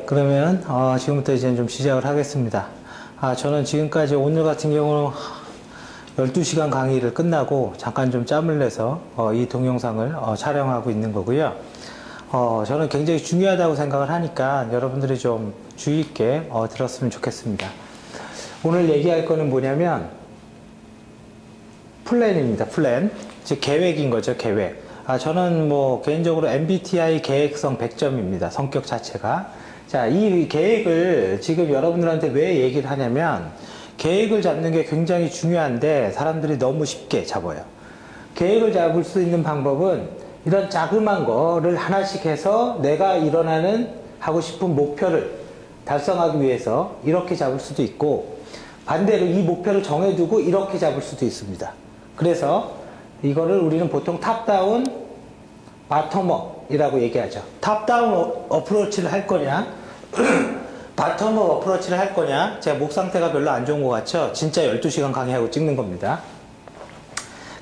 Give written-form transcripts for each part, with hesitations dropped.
그러면 지금부터 이제 좀 시작을 하겠습니다. 저는 지금까지 오늘 같은 경우는 12시간 강의를 끝나고 잠깐 좀 짬을 내서 이 동영상을 촬영하고 있는 거고요. 저는 굉장히 중요하다고 생각을 하니까 여러분들이 좀 주의 있게 들었으면 좋겠습니다. 오늘 얘기할 거는 뭐냐면 플랜입니다. 플랜. 즉 계획인 거죠. 계획. 저는 뭐 개인적으로 MBTI 계획성 100점입니다. 성격 자체가. 자, 이 계획을 지금 여러분들한테 왜 얘기를 하냐면 계획을 잡는 게 굉장히 중요한데 사람들이 너무 쉽게 잡아요. 계획을 잡을 수 있는 방법은 이런 자그마한 거를 하나씩 해서 내가 하고 싶은 목표를 달성하기 위해서 이렇게 잡을 수도 있고, 반대로 이 목표를 정해두고 이렇게 잡을 수도 있습니다. 그래서 이거를 우리는 보통 탑다운, 바텀업이라고 얘기하죠. 탑다운 어프로치를 할 거냐 바텀업 어프로치를 할 거냐. 제가 목 상태가 별로 안 좋은 것 같죠? 진짜 12시간 강의하고 찍는 겁니다.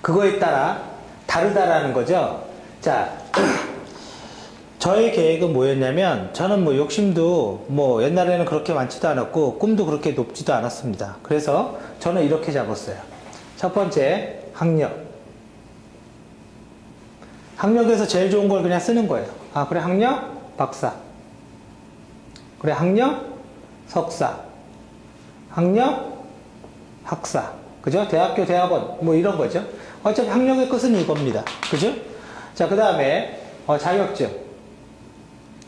그거에 따라 다르다라는 거죠. 자, 저의 계획은 뭐였냐면, 저는 뭐 욕심도 뭐 옛날에는 그렇게 많지도 않았고 꿈도 그렇게 높지도 않았습니다. 그래서 저는 이렇게 잡았어요. 첫 번째, 학력. 학력에서 제일 좋은 걸 그냥 쓰는 거예요. 그래, 학력? 박사. 그래, 학력? 석사. 학력? 학사. 그죠? 대학교, 대학원. 뭐 이런 거죠. 어차피 학력의 끝은 이겁니다. 그죠? 자, 그 다음에 자격증.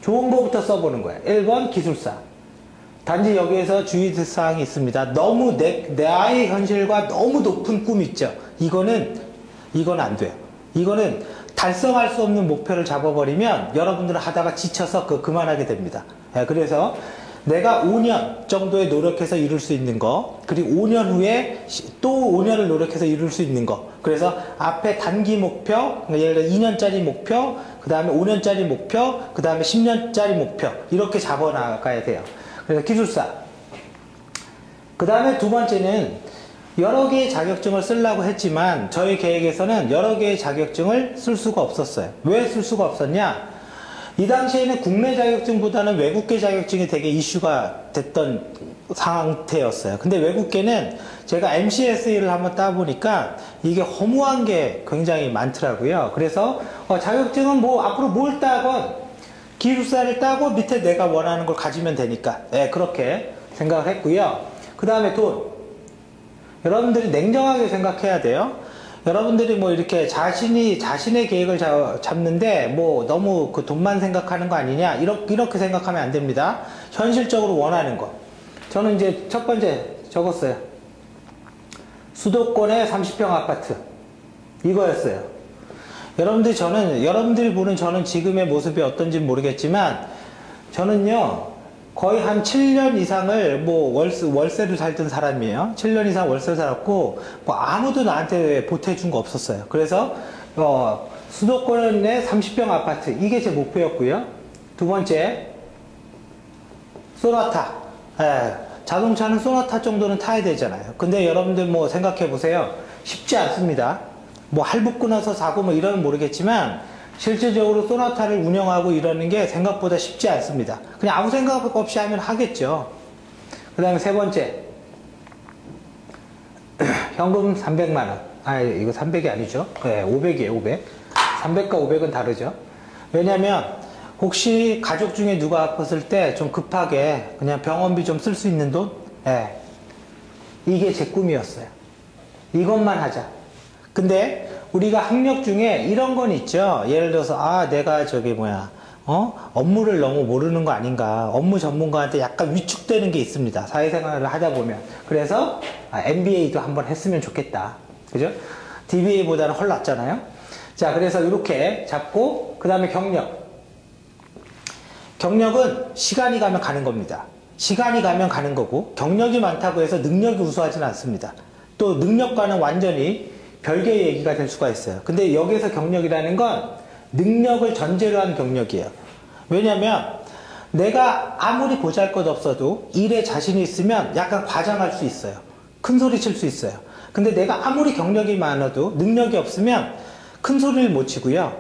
좋은 거부터 써보는 거예요. 1번 기술사. 단지 여기에서 주의사항이 있습니다. 너무 나의 현실과 너무 높은 꿈 있죠. 이건 안 돼요. 이거는 달성할 수 없는 목표를 잡아버리면 여러분들은 하다가 지쳐서 그만하게 됩니다. 그래서 내가 5년 정도에 노력해서 이룰 수 있는 거, 그리고 5년 후에 또 5년을 노력해서 이룰 수 있는 거. 그래서 앞에 단기 목표, 예를 들어 2년짜리 목표, 그 다음에 5년짜리 목표, 그 다음에 10년짜리 목표, 이렇게 잡아나가야 돼요. 그래서 기술사. 그 다음에 두 번째는 여러 개의 자격증을 쓰려고 했지만 저희 계획에서는 여러 개의 자격증을 쓸 수가 없었어요. 왜 쓸 수가 없었냐? 이 당시에는 국내 자격증보다는 외국계 자격증이 되게 이슈가 됐던 상태였어요. 근데 외국계는 제가 MCSE를 한번 따보니까 이게 허무한 게 굉장히 많더라고요. 그래서 자격증은 뭐 앞으로 뭘 따건 기술사를 따고 밑에 내가 원하는 걸 가지면 되니까 그렇게 생각을 했고요. 그 다음에 돈. 여러분들이 냉정하게 생각해야 돼요. 여러분들이 뭐 이렇게 자신의 계획을 잡는데 뭐 너무 그 돈만 생각하는 거 아니냐, 이렇게 생각하면 안 됩니다. 현실적으로 원하는 거. 저는 이제 첫 번째 적었어요. 수도권의 30평 아파트. 이거였어요. 여러분들이 보는 저는 지금의 모습이 어떤지 모르겠지만, 저는요, 거의 한 7년 이상을 뭐 월세를 살던 사람이에요. 7년 이상 월세를 살았고, 뭐 아무도 나한테 보태준 거 없었어요. 그래서, 수도권의 30평 아파트. 이게 제 목표였고요. 두 번째, 소나타. 자동차는 소나타 정도는 타야 되잖아요. 근데 여러분들 뭐 생각해 보세요. 쉽지 않습니다. 뭐 할부 끊어서 사고 뭐 이러면 모르겠지만, 실질적으로 소나타를 운영하고 이러는 게 생각보다 쉽지 않습니다. 그냥 아무 생각 없이 하면 하겠죠. 그 다음에 세 번째, 현금 300만원. 이거 300이 아니죠. 500이에요, 500. 300과 500은 다르죠. 왜냐면 혹시 가족 중에 누가 아팠을 때 좀 급하게 그냥 병원비 좀 쓸 수 있는 돈? 이게 제 꿈이었어요. 이것만 하자. 근데 우리가 학력 중에 이런 건 있죠. 예를 들어서 내가 업무를 너무 모르는 거 아닌가, 업무 전문가한테 약간 위축되는 게 있습니다. 사회생활을 하다 보면. 그래서 MBA도 한번 했으면 좋겠다. 그죠? DBA보다는 훨 낫잖아요. 자, 그래서 이렇게 잡고, 그 다음에 경력. 경력은 시간이 가면 가는 겁니다. 시간이 가면 가는 거고, 경력이 많다고 해서 능력이 우수하지는 않습니다. 또 능력과는 완전히 별개의 얘기가 될 수가 있어요. 근데 여기서 경력이라는 건 능력을 전제로 한 경력이에요. 왜냐면 내가 아무리 보잘것없어도 일에 자신이 있으면 약간 과장할 수 있어요. 큰 소리 칠 수 있어요. 근데 내가 아무리 경력이 많아도 능력이 없으면 큰 소리를 못 치고요.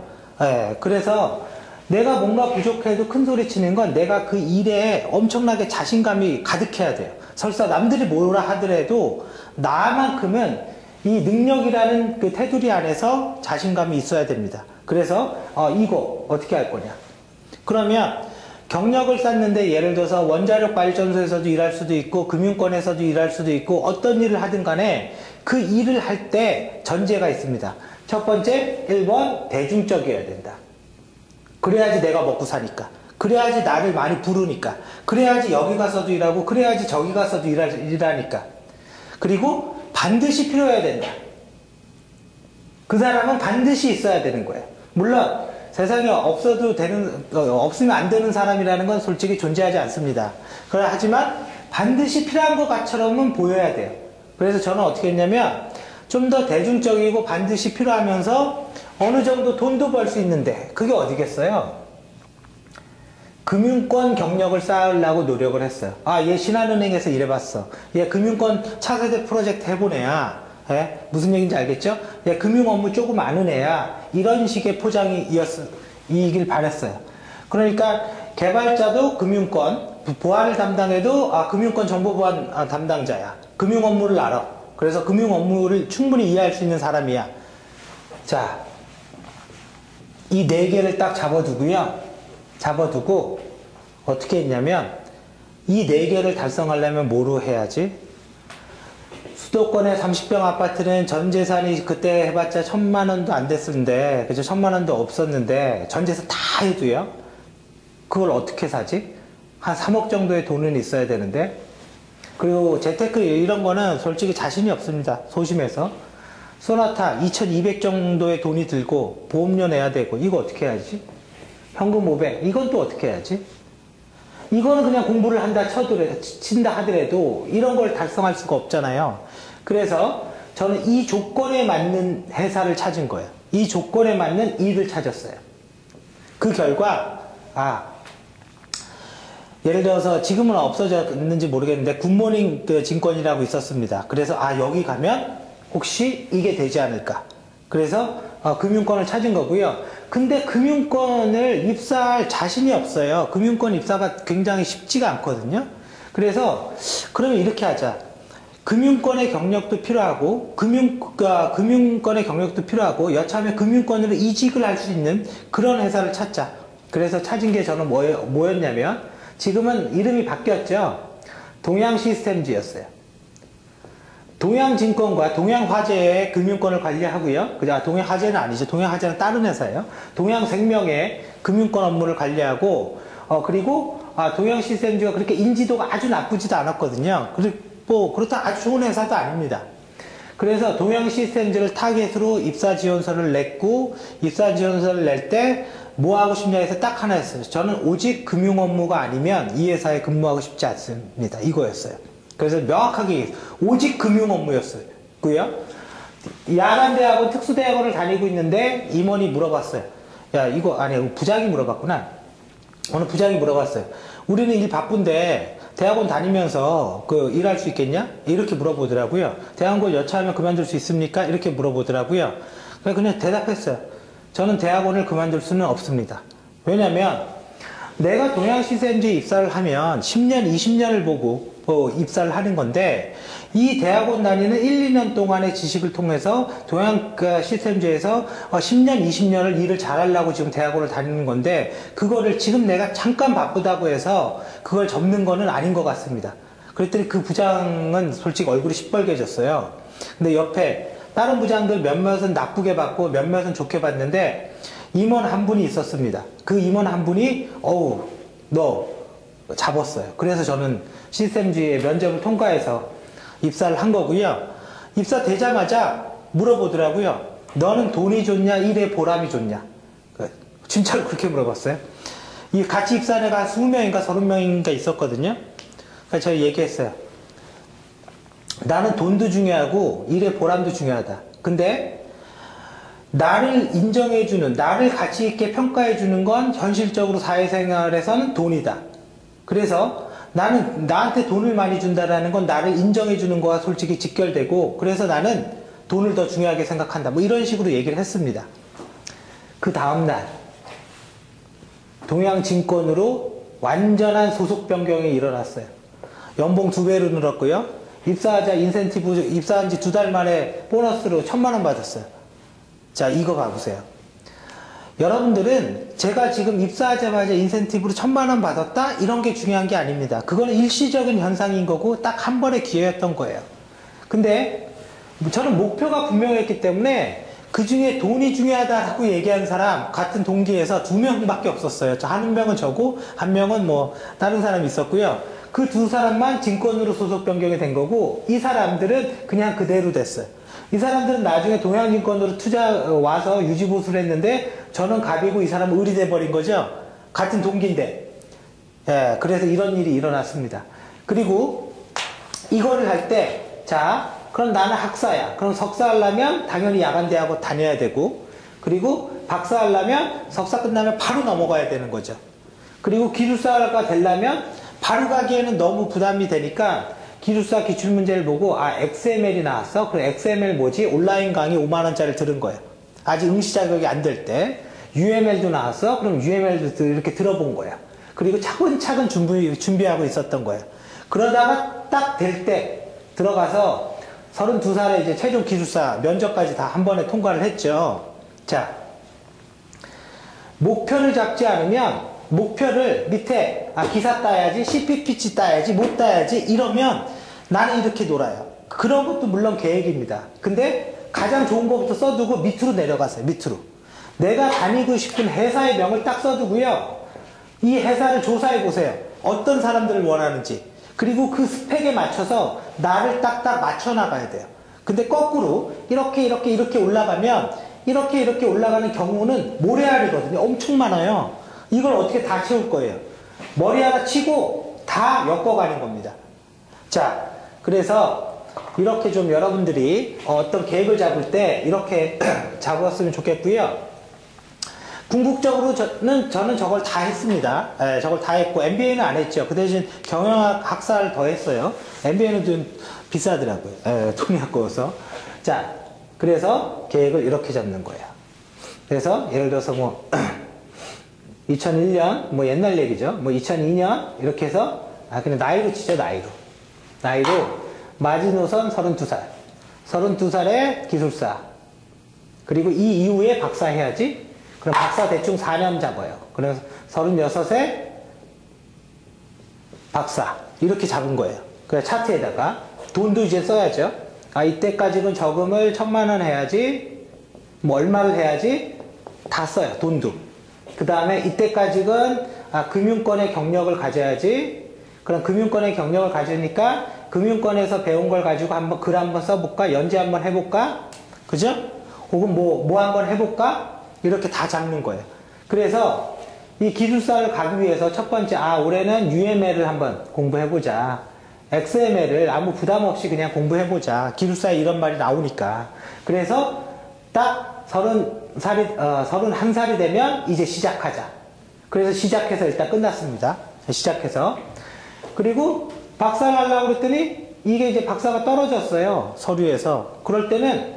그래서 내가 뭔가 부족해도 큰 소리 치는 건 내가 그 일에 엄청나게 자신감이 가득해야 돼요. 설사 남들이 뭐라 하더라도 나만큼은 이 능력이라는 그 테두리 안에서 자신감이 있어야 됩니다. 그래서 이거 어떻게 할 거냐. 그러면 경력을 쌓는데 예를 들어서 원자력 발전소에서도 일할 수도 있고 금융권에서도 일할 수도 있고 어떤 일을 하든 간에 그 일을 할 때 전제가 있습니다. 첫 번째, 1번 대중적이어야 된다. 그래야지 내가 먹고 사니까. 그래야지 나를 많이 부르니까. 그래야지 여기 가서도 일하고 그래야지 저기 가서도 일하니까. 그리고 반드시 필요해야 된다. 그 사람은 반드시 있어야 되는 거예요. 물론 세상에 없으면 안 되는 사람이라는 건 솔직히 존재하지 않습니다. 하지만 반드시 필요한 것처럼은 보여야 돼요. 그래서 저는 어떻게 했냐면 좀 더 대중적이고 반드시 필요하면서 어느 정도 돈도 벌 수 있는데 그게 어디겠어요? 금융권 경력을 쌓으려고 노력을 했어요. 얘 신한은행에서 일해봤어. 얘 금융권 차세대 프로젝트 해본 애야. 무슨 얘기인지 알겠죠? 얘 금융 업무 조금 아는 애야. 이런 식의 포장이길 바랬어요. 그러니까 개발자도 금융권, 보안을 담당해도 금융권 정보보안 담당자야. 금융 업무를 알아. 그래서 금융 업무를 충분히 이해할 수 있는 사람이야. 자, 이 네 개를 딱 잡아두고 어떻게 했냐면 이 네 개를 달성하려면 뭐로 해야지? 수도권의 30평 아파트는 전 재산이 그때 해봤자 1,000만 원도 안 됐었는데, 그죠? 1,000만 원도 없었는데 전 재산 다 해도요. 그걸 어떻게 사지? 한 3억 정도의 돈은 있어야 되는데. 그리고 재테크 이런 거는 솔직히 자신이 없습니다. 소심해서. 소나타 2,200 정도의 돈이 들고 보험료 내야 되고 이거 어떻게 해야지? 현금 500 이건 또 어떻게 해야지? 이거는 그냥 공부를 친다 하더라도 이런 걸 달성할 수가 없잖아요. 그래서 저는 이 조건에 맞는 회사를 찾은 거예요. 이 조건에 맞는 일을 찾았어요. 그 결과 예를 들어서 지금은 없어졌는지 모르겠는데 굿모닝 증권이라고 있었습니다. 그래서 여기 가면 혹시 이게 되지 않을까. 그래서 금융권을 찾은 거고요. 근데 금융권을 입사할 자신이 없어요. 금융권 입사가 굉장히 쉽지가 않거든요. 그래서 그러면 이렇게 하자. 금융권의 경력도 필요하고 금융권의 경력도 필요하고 여차하면 금융권으로 이직을 할 수 있는 그런 회사를 찾자. 그래서 찾은 게 저는 뭐였냐면 지금은 이름이 바뀌었죠. 동양시스템즈였어요. 동양증권과 동양화재의 금융권을 관리하고요. 동양화재는 아니죠. 동양화재는 다른 회사예요. 동양생명의 금융권 업무를 관리하고 그리고 동양시스템즈가 그렇게 인지도가 아주 나쁘지도 않았거든요. 그리고 그렇다 아주 좋은 회사도 아닙니다. 그래서 동양시스템즈를 타겟으로 입사지원서를 냈고 입사지원서를 낼 때 뭐 하고 싶냐 해서 딱 하나 했어요. 저는 오직 금융 업무가 아니면 이 회사에 근무하고 싶지 않습니다. 이거였어요. 그래서 명확하게 오직 금융 업무였어요. 야간대학원 특수대학원을 다니고 있는데 임원이 물어봤어요. 야 이거 부장이 물어봤구나. 어느 부장이 물어봤어요. 우리는 일 바쁜데 대학원 다니면서 일할 수 있겠냐? 이렇게 물어보더라고요. 대학원 여차하면 그만둘 수 있습니까? 이렇게 물어보더라고요. 그냥 대답했어요. 저는 대학원을 그만둘 수는 없습니다. 왜냐면 내가 동양시스템즈에 입사를 하면 10년, 20년을 보고 입사를 하는 건데 이 대학원 다니는 1, 2년 동안의 지식을 통해서 동양시스템즈에서 10년, 20년을 일을 잘하려고 지금 대학원을 다니는 건데 그거를 지금 내가 잠깐 바쁘다고 해서 그걸 접는 거는 아닌 것 같습니다. 그랬더니 그 부장은 솔직히 얼굴이 시뻘개졌어요. 근데 옆에 다른 부장들 몇몇은 나쁘게 봤고 몇몇은 좋게 봤는데 임원 한 분이 있었습니다. 그 임원 한 분이 너 잡았어요. 그래서 저는 시스템주의 면접을 통과해서 입사를 한 거고요. 입사되자마자 물어보더라고요. 너는 돈이 좋냐 일의 보람이 좋냐. 진짜로 그렇게 물어봤어요. 같이 입사한 애가 20명인가 30명인가 있었거든요. 그래서 저희 얘기했어요. 나는 돈도 중요하고 일의 보람도 중요하다. 근데 나를 인정해주는, 나를 가치 있게 평가해주는 건 현실적으로 사회생활에서는 돈이다. 그래서 나는 나한테 돈을 많이 준다라는 건 나를 인정해주는 거와 솔직히 직결되고 그래서 나는 돈을 더 중요하게 생각한다. 뭐 이런 식으로 얘기를 했습니다. 그 다음날 동양증권으로 완전한 소속 변경이 일어났어요. 연봉 2배로 늘었고요. 입사하자 인센티브 입사한 지 2달 만에 보너스로 1,000만 원 받았어요. 자, 이거 봐보세요. 여러분들은 제가 지금 입사하자마자 인센티브로 1,000만 원 받았다? 이런 게 중요한 게 아닙니다. 그거는 일시적인 현상인 거고 딱 한 번의 기회였던 거예요. 근데 저는 목표가 분명했기 때문에 그 중에 돈이 중요하다고 얘기한 사람 같은 동기에서 2명밖에 없었어요. 한 명은 저고 한 명은 뭐 다른 사람이 있었고요. 그 2사람만 증권으로 소속 변경이 된 거고 이 사람들은 그냥 그대로 됐어요. 이 사람들은 나중에 동양증권으로 투자 와서 유지보수를 했는데 저는 갑이고 이 사람은 을이 돼버린 거죠. 같은 동기인데. 예, 그래서 이런 일이 일어났습니다. 그리고 이거를 할 때, 자, 그럼 나는 학사야. 그럼 석사 하려면 당연히 야간대학원 다녀야 되고, 그리고 박사 하려면 석사 끝나면 바로 넘어가야 되는 거죠. 그리고 기술사가 되려면 바로 가기에는 너무 부담이 되니까 기술사 기출문제를 보고 아 XML이 나왔어? 그럼 XML 뭐지? 온라인 강의 5만원짜리 들은 거예요. 아직 응시 자격이 안 될 때. UML도 나왔어? 그럼 UML도 이렇게 들어본 거예요. 그리고 차근차근 준비하고 있었던 거예요. 그러다가 딱 될 때 들어가서 32살에 이제 최종 기술사 면접까지 다 한 번에 통과를 했죠. 자, 목표를 잡지 않으면 목표를 밑에 기사 따야지, CPPC 따야지, 못 따야지 이러면 나는 이렇게 놀아요. 그런 것도 물론 계획입니다. 근데 가장 좋은 것부터 써두고 밑으로 내려가세요. 밑으로. 내가 다니고 싶은 회사의 명을 딱 써두고요. 이 회사를 조사해 보세요. 어떤 사람들을 원하는지. 그리고 그 스펙에 맞춰서 나를 딱딱 맞춰 나가야 돼요. 근데 거꾸로 이렇게 올라가면 이렇게 올라가는 경우는 모래알이거든요. 엄청 많아요. 이걸 어떻게 다 채울 거예요? 머리 하나 치고 다 엮어가는 겁니다. 자, 그래서 이렇게 좀 여러분들이 어떤 계획을 잡을 때 이렇게 잡았으면 좋겠고요. 궁극적으로는 저는 저걸 다 했습니다. 예, 저걸 다 했고 MBA는 안 했죠. 그 대신 경영학 학사를 더 했어요. MBA는 좀 비싸더라고요. 예, 돈이 아까워서. 자, 그래서 계획을 이렇게 잡는 거예요. 그래서 예를 들어서 뭐 2001년 뭐 옛날 얘기죠. 뭐 2002년 이렇게 해서 그냥 나이로 치죠. 나이로 마지노선 32살 32살에 기술사 그리고 이 이후에 박사 해야지. 그럼 박사 대충 4년 잡아요. 그래서 36에 박사 이렇게 잡은 거예요. 그 차트에다가 돈도 이제 써야죠. 이때까지는 저금을 1,000만 원 해야지 뭐 얼마를 해야지 다 써요. 돈도. 그 다음에 이때까지는 금융권의 경력을 가져야지. 그럼 금융권의 경력을 가지니까 금융권에서 배운 걸 가지고 한번 글 한번 써볼까? 연재 한번 해볼까? 그죠? 혹은 뭐 한번 해볼까? 이렇게 다 잡는 거예요. 그래서 이 기술사를 가기 위해서 첫 번째 올해는 UML을 한번 공부해보자. XML을 아무 부담 없이 그냥 공부해보자. 기술사에 이런 말이 나오니까. 그래서 딱 31살이 되면 이제 시작하자. 그래서 시작해서 일단 끝났습니다. 시작해서. 그리고 박사를 하려고 그랬더니 이게 이제 박사가 떨어졌어요. 서류에서. 그럴 때는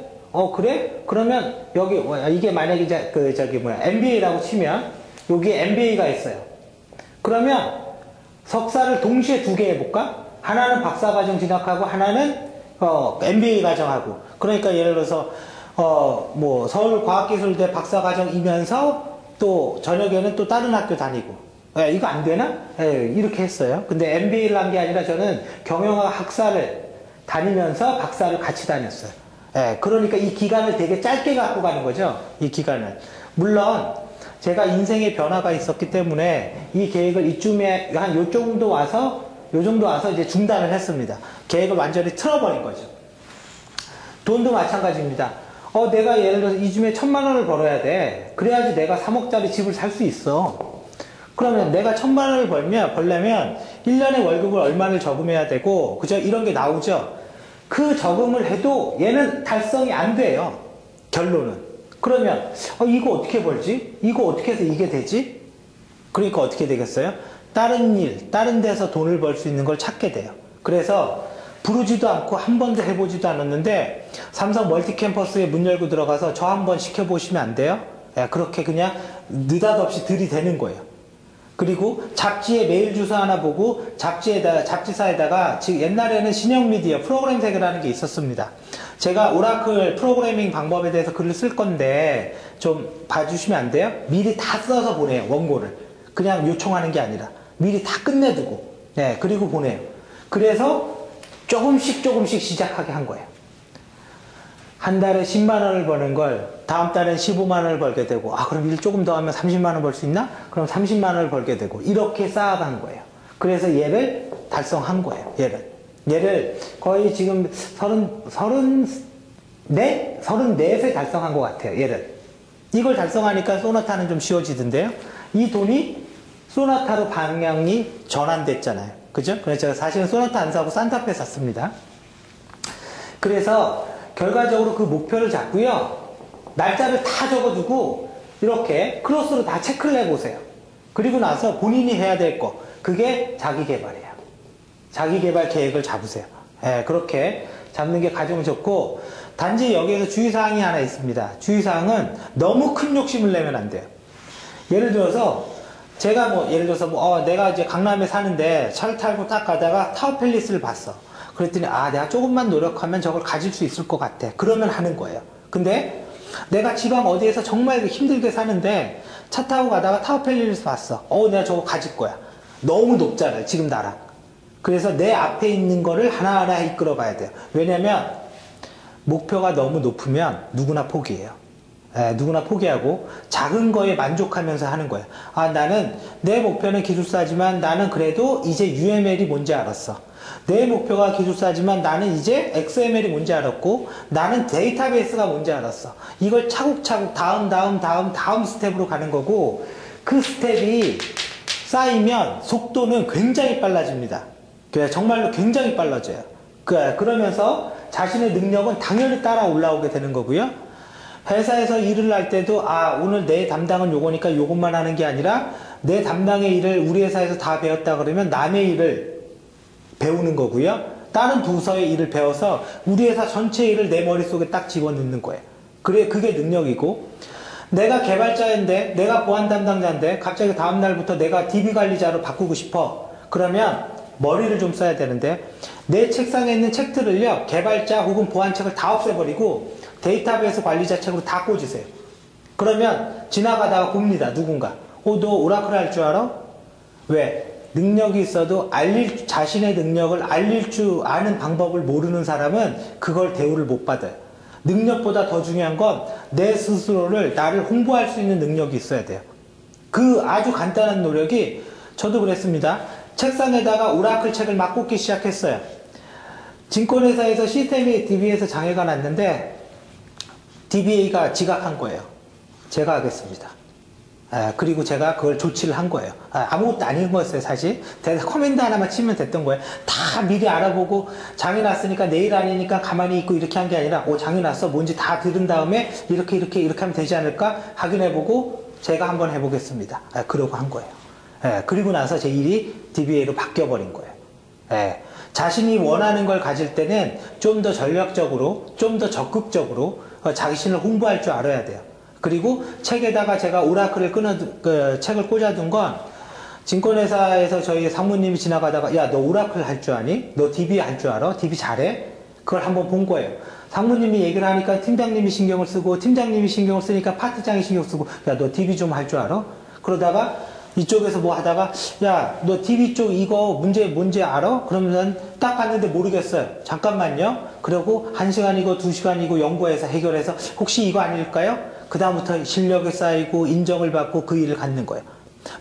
그래? 그러면 여기 이게 만약에 이제 MBA라고 치면 여기에 MBA가 있어요. 그러면 석사를 동시에 2개 해볼까? 하나는 박사과정 진학하고 하나는 MBA 과정하고. 그러니까 예를 들어서 뭐 서울과학기술대 박사과정이면서 또 저녁에는 또 다른 학교 다니고. 이거 안 되나? 이렇게 했어요. 근데 MBA를 한 게 아니라 저는 경영학 학사를 다니면서 박사를 같이 다녔어요. 그러니까 이 기간을 되게 짧게 갖고 가는 거죠. 이 기간을. 물론 제가 인생의 변화가 있었기 때문에 이 계획을 이쯤에 한 요 정도 와서 이제 중단을 했습니다. 계획을 완전히 틀어버린 거죠. 돈도 마찬가지입니다. 내가 예를 들어서 이쯤에 1,000만 원을 벌어야 돼. 그래야지 내가 3억짜리 집을 살 수 있어. 그러면 내가 1,000만 원을 벌려면 1년에 월급을 얼마를 저금해야 되고, 그죠? 이런 게 나오죠? 그 저금을 해도 얘는 달성이 안 돼요. 결론은. 그러면, 이거 어떻게 벌지? 이거 어떻게 해서 이게 되지? 그러니까 어떻게 되겠어요? 다른 데서 돈을 벌 수 있는 걸 찾게 돼요. 그래서 부르지도 않고 한 번도 해보지도 않았는데 삼성 멀티캠퍼스에 문 열고 들어가서 저 한번 시켜보시면 안 돼요? 그렇게 그냥 느닷없이 들이대는 거예요. 그리고 잡지에 메일 주소 하나 보고 잡지사에다가 즉 옛날에는 신형 미디어 프로그램 세계라는 게 있었습니다. 제가 오라클 프로그래밍 방법에 대해서 글을 쓸 건데 좀 봐주시면 안 돼요? 미리 다 써서 보내요. 원고를. 그냥 요청하는 게 아니라 미리 다 끝내두고 네, 그리고 보내요. 그래서 조금씩 시작하게 한 거예요. 한 달에 10만 원을 버는 걸 다음 달엔 15만 원을 벌게 되고 그럼 일 조금 더 하면 30만 원 벌 수 있나? 그럼 30만 원을 벌게 되고 이렇게 쌓아간 거예요. 그래서 얘를 달성한 거예요. 얘를 거의 지금 34세 달성한 것 같아요. 얘를. 이걸 달성하니까 소나타는 좀 쉬워지던데요. 이 돈이 소나타로 방향이 전환됐잖아요. 그죠? 그래서 제가 사실은 소나타 안 사고 산타페 샀습니다. 그래서 결과적으로 그 목표를 잡고요. 날짜를 다 적어두고 이렇게 크로스로 다 체크를 해보세요. 그리고 나서 본인이 해야 될 거. 그게 자기개발이에요. 자기개발 계획을 잡으세요. 네, 그렇게 잡는 게 가장 좋고 단지 여기에서 주의사항이 하나 있습니다. 주의사항은 너무 큰 욕심을 내면 안 돼요. 예를 들어서 제가 예를 들어서 내가 이제 강남에 사는데 차를 타고 딱 가다가 타워팰리스를 봤어. 그랬더니 내가 조금만 노력하면 저걸 가질 수 있을 것 같아. 그러면 하는 거예요. 근데 내가 지방 어디에서 정말 힘들게 사는데 차 타고 가다가 타워팰리스 봤어. 내가 저거 가질 거야. 너무 높잖아요. 지금 나랑. 그래서 내 앞에 있는 거를 하나하나 이끌어 봐야 돼요. 왜냐면 목표가 너무 높으면 누구나 포기해요. 누구나 포기하고 작은 거에 만족하면서 하는 거예요. 나는 내 목표는 기술사지만 나는 그래도 이제 UML이 뭔지 알았어. 내 목표가 기술사지만 나는 이제 XML이 뭔지 알았고 나는 데이터베이스가 뭔지 알았어. 이걸 차곡차곡 다음 스텝으로 가는 거고 그 스텝이 쌓이면 속도는 굉장히 빨라집니다. 정말로 굉장히 빨라져요. 그러면서 자신의 능력은 당연히 따라 올라오게 되는 거고요. 회사에서 일을 할 때도 오늘 내 담당은 요거니까 요것만 하는 게 아니라 내 담당의 일을 우리 회사에서 다 배웠다 그러면 남의 일을 배우는 거고요. 다른 부서의 일을 배워서 우리 회사 전체 일을 내 머릿속에 딱 집어넣는 거예요. 그게 능력이고 내가 개발자인데 내가 보안 담당자인데 갑자기 다음 날부터 내가 DB 관리자로 바꾸고 싶어. 그러면 머리를 좀 써야 되는데 내 책상에 있는 책들을요. 개발자 혹은 보안 책을 다 없애버리고 데이터베이스 관리자 책으로 다 꽂으세요. 그러면 지나가다가 봅니다. 누군가. 너 오라클 할 줄 알아? 왜? 능력이 있어도 자신의 능력을 알릴 줄 아는 방법을 모르는 사람은 그걸 대우를 못 받아요. 능력보다 더 중요한 건 내 스스로를 나를 홍보할 수 있는 능력이 있어야 돼요. 그 아주 간단한 노력이 저도 그랬습니다. 책상에다가 오라클 책을 막 꽂기 시작했어요. 증권회사에서 시스템이 DBA에서 장애가 났는데 DBA가 지각한 거예요. 제가 하겠습니다. 그리고 제가 그걸 조치를 한 거예요. 아무것도 아닌 거였어요, 사실. 커맨드 하나만 치면 됐던 거예요. 다 미리 알아보고 장애 났으니까 내일 아니니까 가만히 있고 이렇게 한 게 아니라 장애 났어. 뭔지 다 들은 다음에 이렇게 하면 되지 않을까 확인해보고 제가 한번 해보겠습니다. 그러고 한 거예요. 그리고 나서 제 일이 DBA로 바뀌어버린 거예요. 자신이 원하는 걸 가질 때는 좀 더 전략적으로, 좀 더 적극적으로 자신을 홍보할 줄 알아야 돼요. 그리고 책에다가 제가 오라클을 책을 꽂아둔 건 증권회사에서 저희 상무님이 지나가다가 너 오라클 할 줄 아니? 너 DB 할 줄 알아? DB 잘해? 그걸 한번 본 거예요. 상무님이 얘기를 하니까 팀장님이 신경을 쓰고 팀장님이 신경을 쓰니까 파트장이 신경 쓰고 너 DB 좀 할 줄 알아? 그러다가 이쪽에서 뭐 하다가 너 DB 쪽 이거 문제 뭔지 알아? 그러면 딱 봤는데 모르겠어요. 잠깐만요. 그리고 1시간이고 2시간이고 연구해서 해결해서 혹시 이거 아닐까요? 그 다음부터 실력이 쌓이고 인정을 받고 그 일을 갖는 거예요.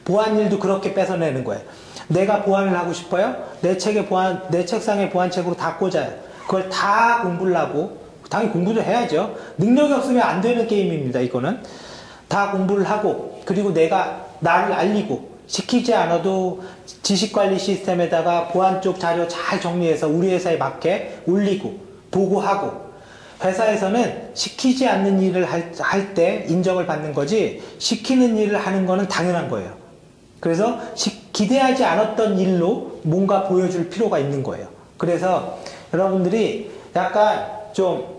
보안 일도 그렇게 뺏어내는 거예요. 내가 보안을 하고 싶어요? 내 책상에 보안책으로 다 꽂아요. 그걸 다 공부를 하고 당연히 공부도 해야죠. 능력이 없으면 안 되는 게임입니다. 이거는 다 공부를 하고 그리고 내가 나를 알리고 시키지 않아도 지식관리 시스템에다가 보안 쪽 자료 잘 정리해서 우리 회사에 맞게 올리고 보고하고 회사에서는 시키지 않는 일을 할 때 인정을 받는 거지 시키는 일을 하는 거는 당연한 거예요. 그래서 기대하지 않았던 일로 뭔가 보여줄 필요가 있는 거예요. 그래서 여러분들이 약간 좀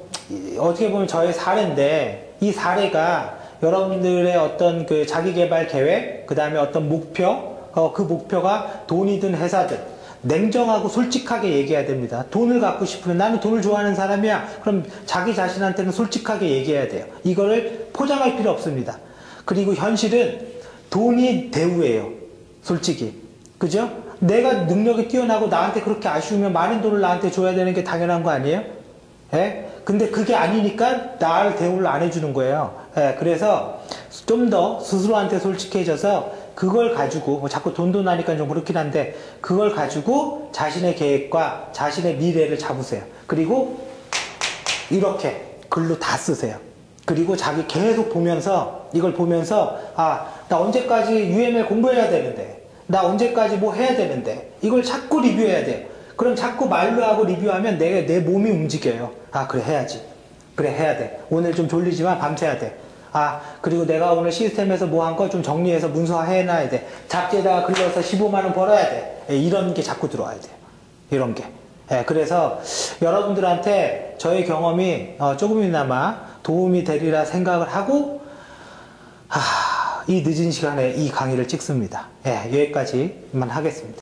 어떻게 보면 저의 사례인데 이 사례가 여러분들의 어떤 그 자기개발 계획, 그 다음에 어떤 목표, 그 목표가 돈이든 회사든 냉정하고 솔직하게 얘기해야 됩니다. 돈을 갖고 싶으면 나는 돈을 좋아하는 사람이야. 그럼 자기 자신한테는 솔직하게 얘기해야 돼요. 이거를 포장할 필요 없습니다. 그리고 현실은 돈이 대우예요. 솔직히. 그죠? 내가 능력이 뛰어나고 나한테 그렇게 아쉬우면 많은 돈을 나한테 줘야 되는 게 당연한 거 아니에요? 예? 근데 그게 아니니까 나를 대우를 안 해주는 거예요. 예, 그래서 좀 더 스스로한테 솔직해져서 그걸 가지고, 뭐 자꾸 돈 하니까 좀 그렇긴 한데, 그걸 가지고 자신의 계획과 자신의 미래를 잡으세요. 그리고 이렇게 글로 다 쓰세요. 그리고 자기 계속 보면서, 이걸 보면서, 아, 나 언제까지 UML 공부해야 되는데, 나 언제까지 뭐 해야 되는데, 이걸 자꾸 리뷰해야 돼요. 그럼 자꾸 말로 하고 리뷰하면 내 몸이 움직여요. 아, 그래, 해야지. 그래, 해야 돼. 오늘 좀 졸리지만 밤새야 돼. 아, 그리고 내가 오늘 시스템에서 뭐 한 거 좀 정리해서 문서화해놔야 돼. 잡지에다가 글러서 15만원 벌어야 돼. 예, 이런 게 자꾸 들어와야 돼요. 이런 게. 예, 그래서 여러분들한테 저의 경험이 조금이나마 도움이 되리라 생각을 하고, 이 늦은 시간에 이 강의를 찍습니다. 예, 여기까지만 하겠습니다.